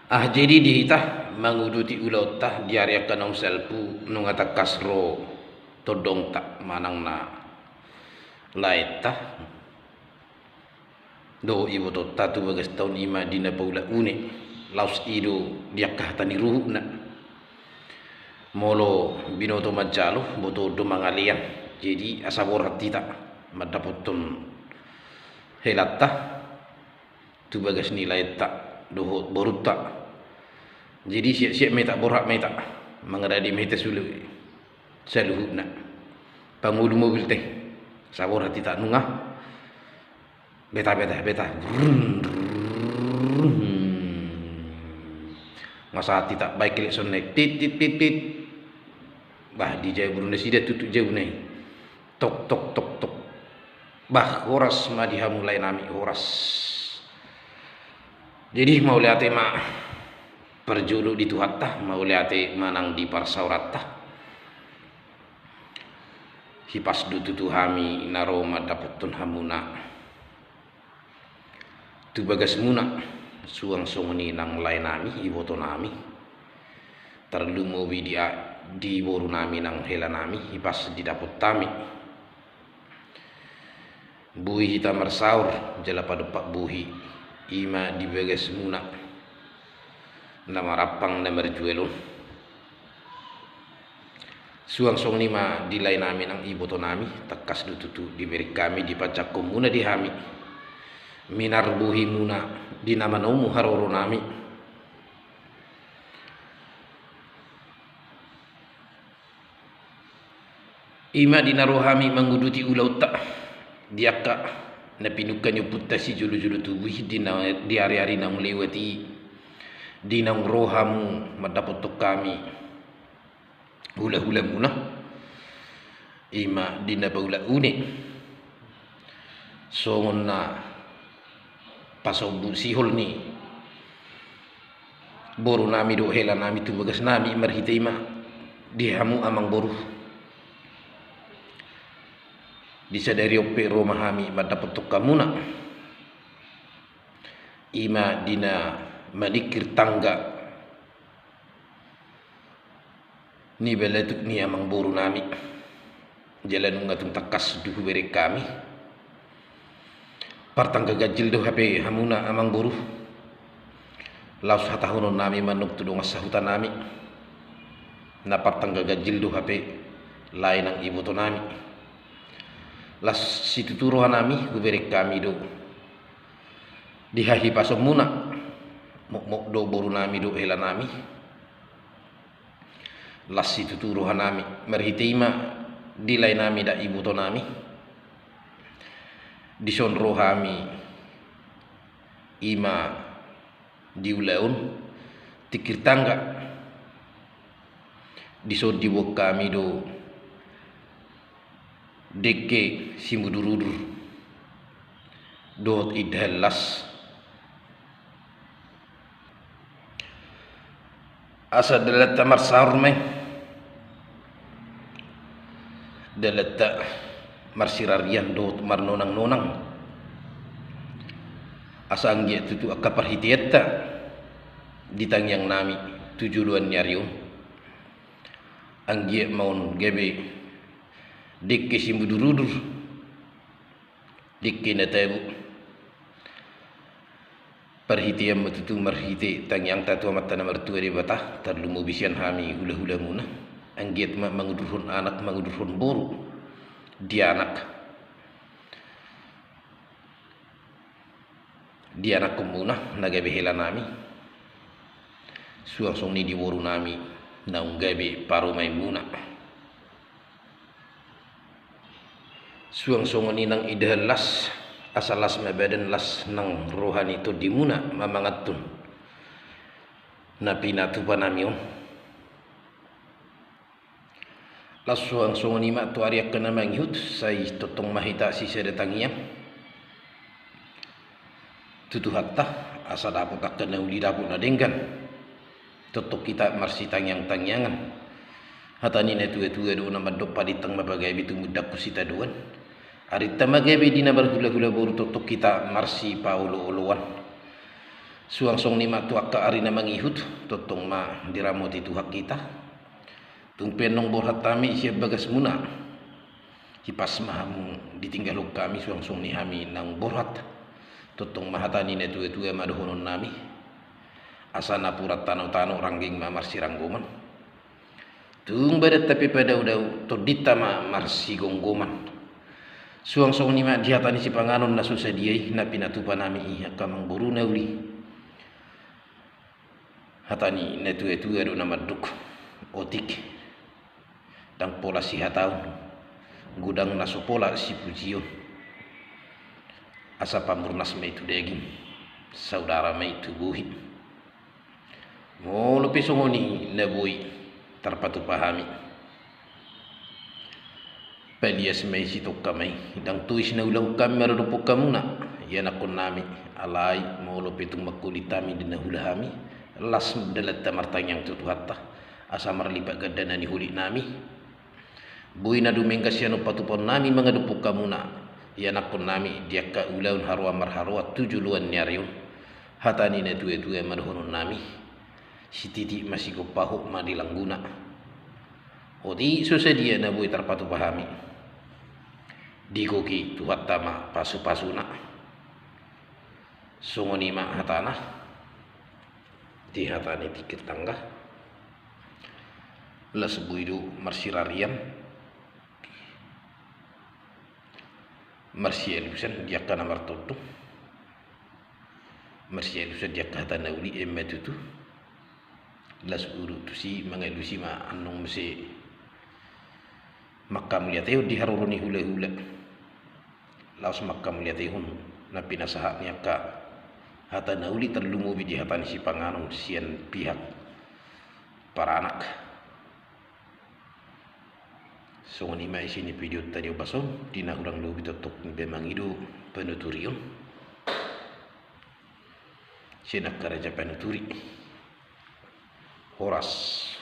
Jadi dihitah manguduti ulau tah diariakan nong selpu nungata kasro todong tak manang na laita do ibu to tatu bagas tahun ima dina paula une laus ido diakah tani ruhu na molo binoto majalo boto do mangalian jadi asaborat tita madapotun helatta tu bagas nilai tak dohot borut tak jadi siap-siap meta borak meta mengadadi meta sulu saluhuna pangulu mobil teh sabor hati tak nungah beta masa hati tak baik kelek sonek tit bah di jaya burung sida tutuk jauh nih tok bah horas madiha mulai nami horas jadi mau lihat mak perjulu di tuhatta mau lihat manang di parsauratta hipas dututu hami naroma dapetun hamuna tu bagas muna suang songoni nang lain nami iboto nami terlumo widia di boru nami nang hela nami hipas di daput tami buhi hita mersaur jala padupak buhi ima di bagas muna nama rapang nama juelun suang song nima di lain nami nang iboto nami tekas dututu diberi kami dipacak komuna di hami minar buhi muna di nama nomu haroro nami ima dinarohami menguduti ulau tak diaka napinukan nyuputasi julu-julu tubuh di hari-hari nang lewati di nang rohamu madapotok kami hula-hula muna ima dina paula une songon na pasobu sihol ni boru nami do hela nami tu bagas nami marhita ima dihamu amang boru disadari ope romahami madapotok kamuna ima dina manikir tangga ni beletuk ni amang boru nami jalan ngatung takas duhu beri kami partangga gajil do hape hamuna amang boru laus hatahunon nami manuk tudong asahutan nami na partangga gajil do hape lain ang iboto nami las situturuhan nami guberi kami do dihahi pasom muna mok do boru nami do hela nami las situturuhan nami merhiteima dilai nami da ibuto nami disonro hami ima diulaun tikir tangga disod diwok kami do deke simbudurudur dot idhalas asa dalata marsar me dalata marsirarian dot marnonang asa angge tutu akaparhitietta ditangyang nami tujuluan nyarium angge maun gebe dikke simbudurudur dikke natabu perhitian matutu marhite tangyang tatu matana martua di batah terlumu bisian hami hula-hula muna anggiat mangudurhun anak mangudurhun boru di anak kumuna nagabe hela nami suang song ni di boru nami naung gabe paru maimuna suang song ni nang idhalas asalas mabadan las nang rohani to dimuna mamangatun napinatu panamion las suang song ni ma to ariak kana manghut sai totong mahita si sedatangian tutu hatta asa dapot akan uli dapot nadenggan totok kita marsi tangyang-tangyangan hatani netu-etu do nama dopa ditang mabagai bitu mudak kusita duan ari tamagabe dina bargula-gula boru totok kita marsi paulo uluan suang song nima tuak ka arina mangihut totong ma diramoti tuhak kita tung penong borhat tami siap bagas muna hipas mahamu ditinggal kami suang song ni hami nang borhat totong mahatani netu etu madohonon nami asana purat tano rangging mamar siranggoman tung badat tapi pada udah todita marsi gonggoman suang song nima dihatani si panganon na susah diai na pinatupa nami kamang buru nauli hatani netu ado nama duk otik dang pola si hatau gudang naso pola si pujion asa pamurnas me itu daging saudara me itu buhi mo lepi songoni nebui terpatu pahami pelias me si tokamai dang tuis na ulau kami merodopok kamuna ya nakon nami alai mo lepi tung makulitami dina hulahami las dalat tamartang yang tutuhatta asa marlipat gadana ni huli nami bui na dumeng kasiano patupon nami mangadupok kamuna ya nakon nami dia ka ulaun harwa marharwa tujuluan nyariun hatani netu etu marhonon nami si titi masih gopahu madilangguna odi susedia na bui terpatu pahami dikoki tuhat tama pasu-pasuna songonima hatana di hatani tikit tangga las buidu marsirarian marsielusan dia kana martoto marsielusan dia kata nauli emetutu las uru tusi mangelusi ma anong mese makam liateo di haruruni hula-hula laos makam liateo na pinasahat niya ka hata nauli terlumu di hatan si panganon sian pihak para anak so ni mai sini video tadi bason dina urang lu bitotok bemang idu penuturion sinak karaja penuturi horas